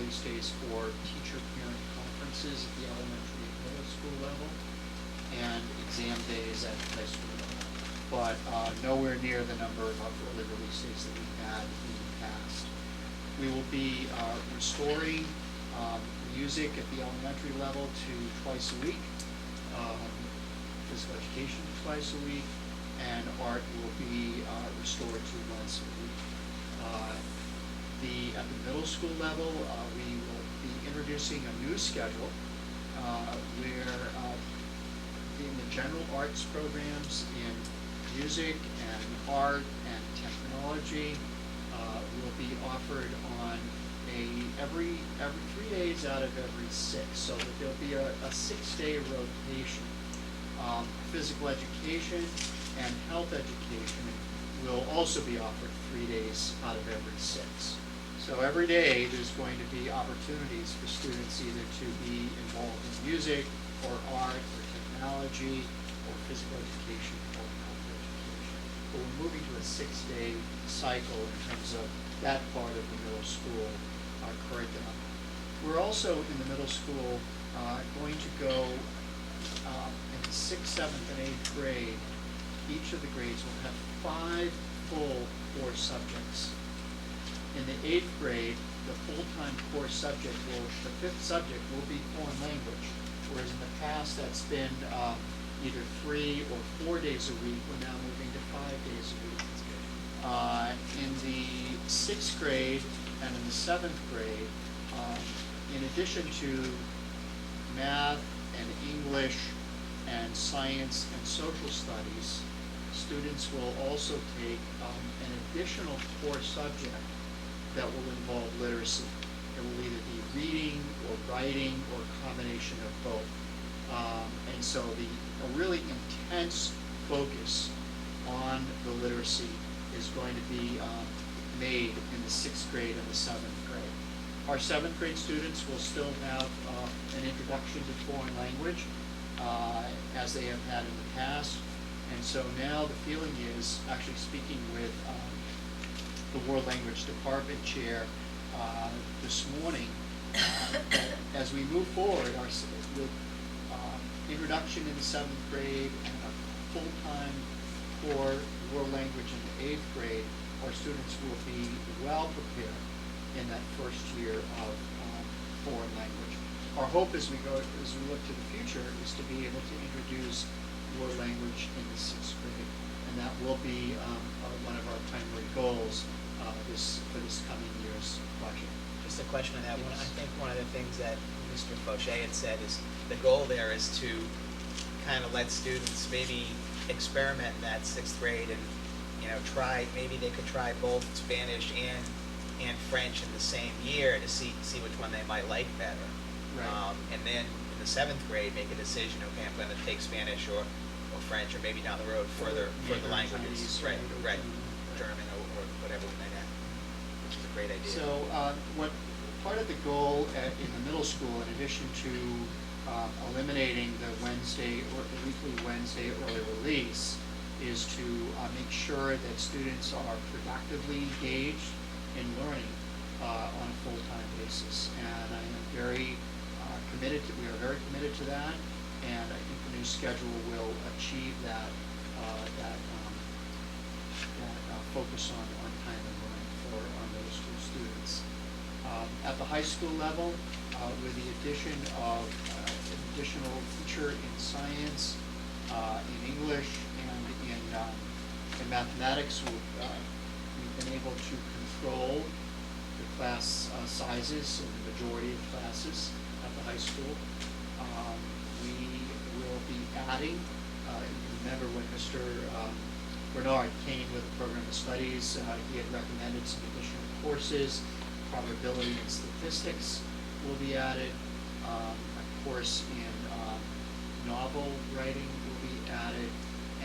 release days for teacher-parent conferences at the elementary and middle school level, and exam days at the high school level, but nowhere near the number of early release days that we've had in the past. We will be restoring music at the elementary level to twice a week, physical education twice a week, and art will be restored to once a week. At the middle school level, we will be introducing a new schedule where in the general arts programs in music and art and technology will be offered on every 3 days out of every 6, so that there'll be a 6-day rotation. Physical education and health education will also be offered 3 days out of every 6. So every day there's going to be opportunities for students either to be involved in music or art or technology or physical education or health education. But we're moving to a 6-day cycle in terms of that part of the middle school curriculum. We're also in the middle school going to go in the 6th, 7th, and 8th grade. Each of the grades will have 5 full core subjects. In the 8th grade, the full-time core subject the 5th subject will be foreign language, whereas in the past that's been either 3 or 4 days a week. We're now moving to 5 days a week. In the 6th grade and in the 7th grade, in addition to math and English and science and social studies, students will also take an additional core subject that will involve literacy. It will either be reading or writing or a combination of both. And so a really intense focus on the literacy is going to be made in the 6th grade and the 7th grade. Our 7th grade students will still have an introduction to foreign language as they have had in the past. And so now the feeling is, actually speaking with the World Language Department Chair this morning, as we move forward with introduction in the 7th grade and a full-time core world language in the 8th grade, our students will be well prepared in that first year of foreign language. Our hope as we look to the future is to be able to introduce world language in the 6th grade, and that will be one of our primary goals for this coming year's budget. Just a question on that one. Yes. I think one of the things that Mr. Fauché had said is the goal there is to kind of let students maybe experiment in that 6th grade and maybe they could try both Spanish and French in the same year to see which one they might like better. Right. And then in the 7th grade make a decision, okay, I'm going to take Spanish or French, or maybe down the road further languages, Chinese, right, German or whatever we might have, which is a great idea. So what part of the goal in the middle school, in addition to eliminating the weekly Wednesday early release, is to make sure that students are productively engaged in learning on a full-time basis. And I am very committed we are very committed to that, and I think the new schedule will achieve that focus on time and learning on those two students. At the high school level, with the addition of an additional teacher in science, in English, and in mathematics, we've been able to control the class sizes in the majority of classes at the high school. We will be adding, you remember when Mr. Bernard came with a program of studies, he had recommended some additional courses. Probability and statistics will be added. A course in novel writing will be added.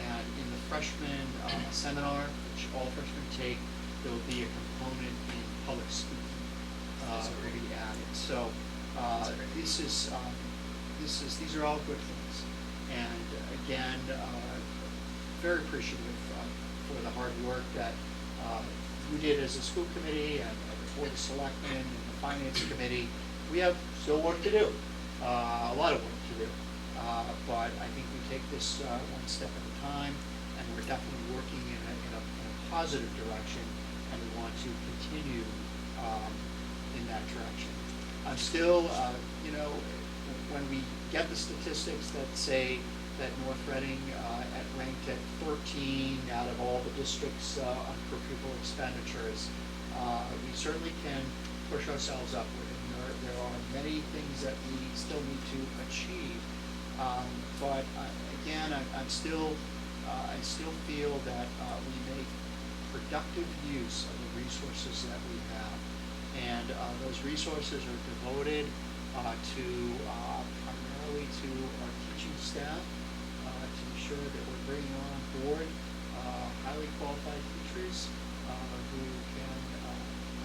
And in the freshman seminar, which all freshmen take, there will be a component in public speaking will be added. So these are all good things. And again, very appreciative for the hard work that we did as a school committee and the Board of Selectmen and the Finance Committee, we have still work to do, a lot of work to do. But I think we take this one step at a time, and we're definitely working in a positive direction, and we want to continue in that direction. I'm still, when we get the statistics that say that North Reading ranked at 13 out of all the districts on per pupil expenditures, we certainly can push ourselves upward. And there are many things that we still need to achieve. But again, I still feel that we make productive use of the resources that we have, and those resources are devoted to primarily to our teaching staff, to ensure that we're bringing on board highly qualified teachers who can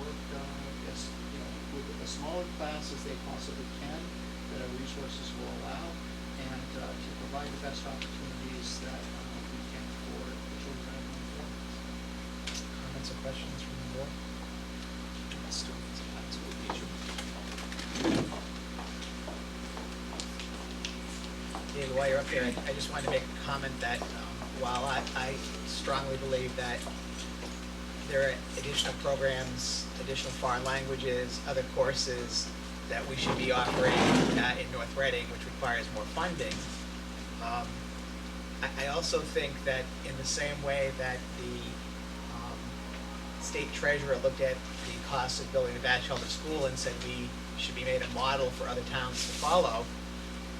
work with as small a class as they possibly can, that our resources will allow, and to provide the best opportunities that we can for the children and families. Comments or questions from the board? David, while you're up there, I just wanted to make a comment that while I strongly believe that there are additional programs, additional foreign languages, other courses that we should be offering in North Reading, which requires more funding, I also think that in the same way that the state treasurer looked at the cost of building a Batchelder school and said we should be made a model for other towns to follow,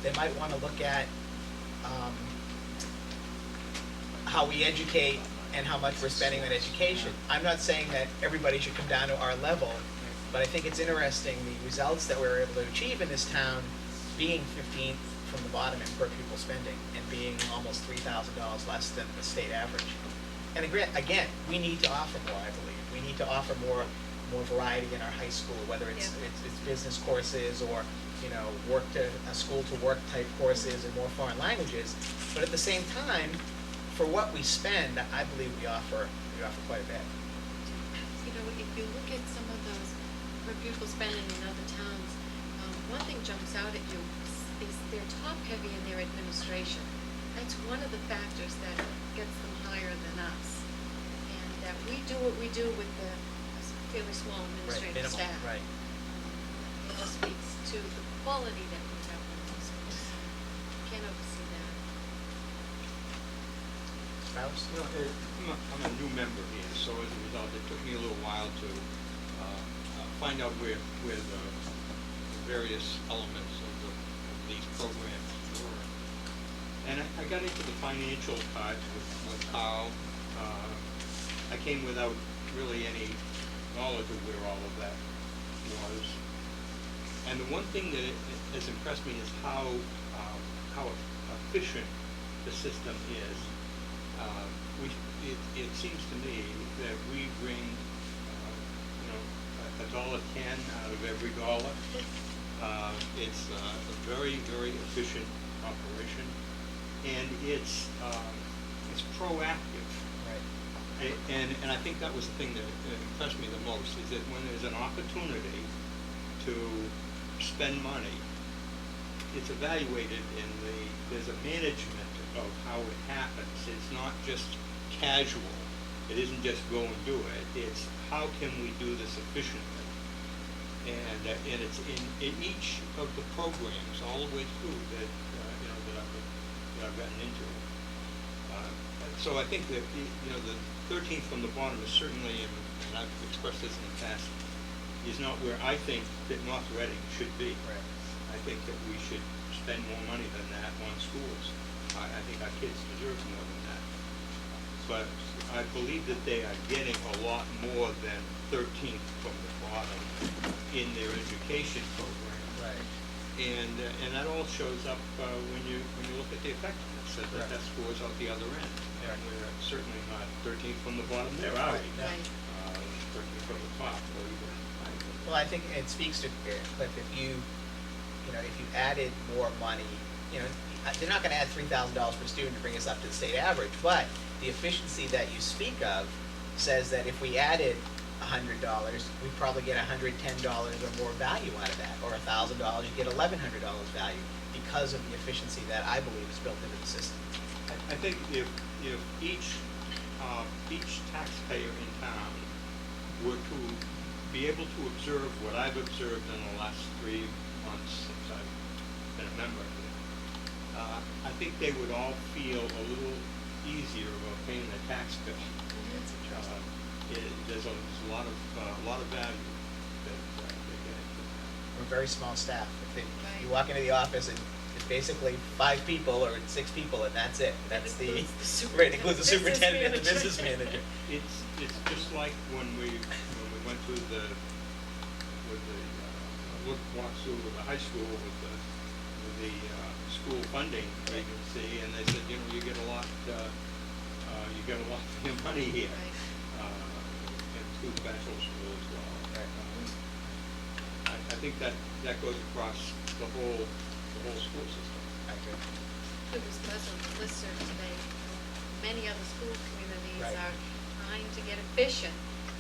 they might want to look at how we educate and how much we're spending on education. I'm not saying that everybody should come down to our level, but I think it's interesting the results that we're able to achieve in this town, being 15th from the bottom in per pupil spending and being almost $3,000 less than the state average. And again, we need to offer more, I believe. We need to offer more variety in our high school, whether it's business courses or school to work type courses and more foreign languages. But at the same time, for what we spend, I believe we offer quite a bit. If you look at some of those per pupil spending in other towns, one thing jumps out at you is they're top heavy in their administration. That's one of the factors that gets them higher than us. And that we do what we do with the fairly small administrative minimal, staff. right. It just speaks to the quality that we have in those schools. Can't oversee that. Spouse? I'm a new member here, so as a result, it took me a little while to find out where the various elements of these programs were. And I got into the financial part with Carl. I came without really any knowledge of where all of that was. And the one thing that has impressed me is how efficient the system is. It seems to me that we bring $1.10 out of every dollar. It's a very, very efficient operation, and it's proactive. Right. And I think that was the thing that impressed me the most, is that when there's an opportunity to spend money, it's evaluated there's a management of how it happens. It's not just casual. It isn't just go and do it. It's how can we do this efficiently? And it's in each of the programs all the way through that I've gotten into. So I think that the 13th from the bottom is certainly, and I've expressed this in the past, is not where I think that North Reading should be. Right. I think that we should spend more money than that on schools. I think our kids deserve more than that. But I believe that they are getting a lot more than 13th from the bottom in their education program. Right. And that all shows up when you look at the effectiveness. That scores out the other end. Right. And we're certainly not 13th from the bottom there, are we? Right. 13th from the top. Or even Well, I think it speaks to Cliff. If you added more money, they're not going to add $3,000 per student to bring us up to the state average, but the efficiency that you speak of says that if we added $100, we probably get $110 or more value out of that, or $1,000, you get $1,100 value because of the efficiency that I believe is built into the system. I think if each taxpayer in town were to be able to observe what I've observed in the last 3 months since I've been a member here, I think they would all feel a little easier about paying their tax bill. There's a lot of value that they get. We're a very small staff. You Right. walk into the office and it's basically 5 people or 6 people, and that's it. That That's the, includes the right, includes the superintendent, superintendent and the business business manager. It's just like when we went through walk through the high school with the school funding agency, and they said, you get a lot for your money here. Right. And through the bachelor school as well. Right. I think that goes across the whole school system. I agree. It was buzz on the listserv today. Many other school communities Right. are trying to get efficient,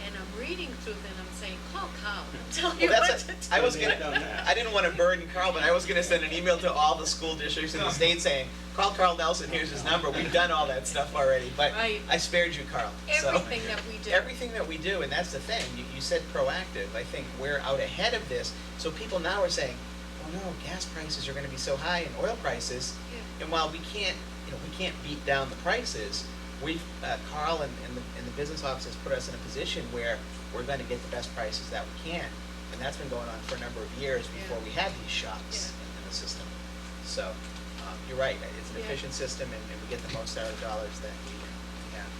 and I'm reading through them, I'm saying, call Carl, tell you Well, what that's to do. I was They've done gonna, that. I didn't want to burden Carl, but I was gonna send an email to all the school districts in the state saying, call Carl Nelson, here's his number, we've done all that stuff already, but Right. I spared you, Carl. So- Everything that we do. Everything that we do, and that's the thing, you said proactive, I think we're out ahead of this, so people now are saying, oh no, gas prices are gonna be so high and oil prices, Yeah. and while we can't beat down the prices, we've, Carl and the business office has put us in a position where we're gonna get the best prices that we can, and that's been going on for a number of years before Yeah. we had these shocks Yeah. in the system. So, you're right, it's an Yeah. efficient system, and we get the most out of the dollars that we have.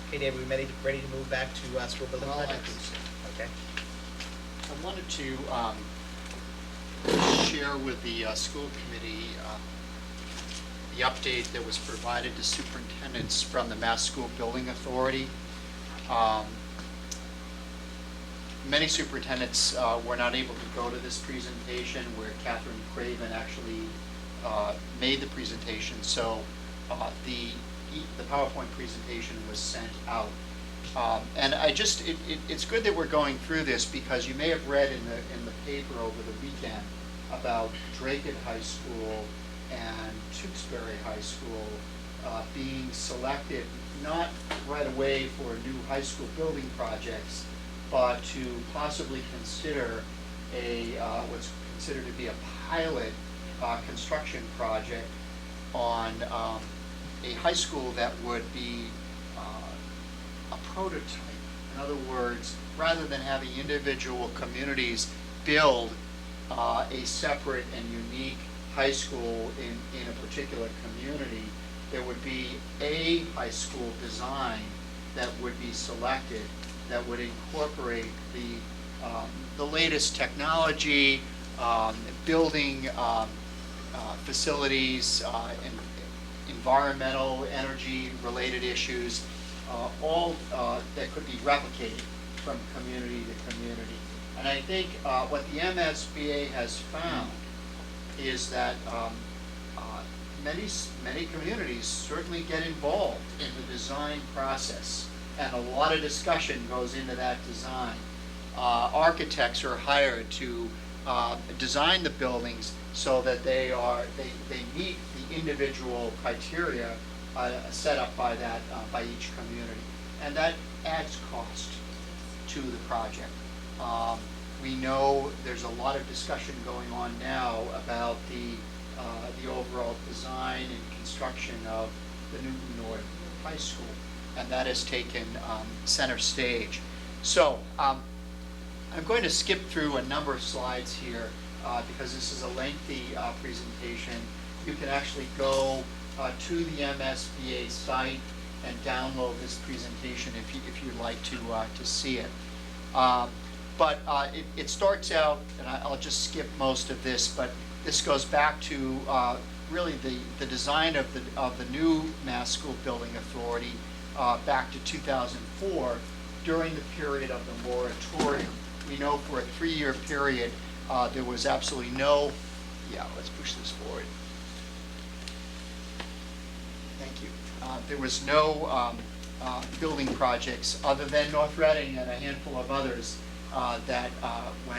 Okay, Dave, are we ready to move back to school building Well, I projects? think so. Okay. I wanted to share with the school committee the update that was provided to superintendents from the Mass School Building Authority. Many superintendents were not able to go to this presentation where Catherine Craven actually made the presentation, so the PowerPoint presentation was sent out. And it's good that we're going through this, because you may have read in the paper over the weekend about Dracut High School and Tewksbury High School being selected, not right away for new high school building projects, but to possibly consider what's considered to be a pilot construction project on a high school that would be a prototype. In other words, rather than having individual communities build a separate and unique high school in a particular community, there would be a high school design that would be selected that would incorporate the latest technology, building facilities, and environmental, energy-related issues, all that could be replicated from community to community. And I think what the MSBA has found is that many communities certainly get involved in the design process, and a lot of discussion goes into that design. Architects are hired to design the buildings so that they meet the individual criteria set up by each community, and that adds cost to the project. We know there's a lot of discussion going on now about the overall design and construction of the Newton North High School, and that has taken center stage. So I'm going to skip through a number of slides here because this is a lengthy presentation. You can actually go to the MSBA site and download this presentation if you'd like to see it. But it starts out, and I'll just skip most of this, but this goes back to really the design of the new Mass School Building Authority back to 2004 during the period of the moratorium. We know for a 3-year period there was absolutely no, let's push this forward. Thank you. There was no building projects, other than North Reading and a handful of others, that went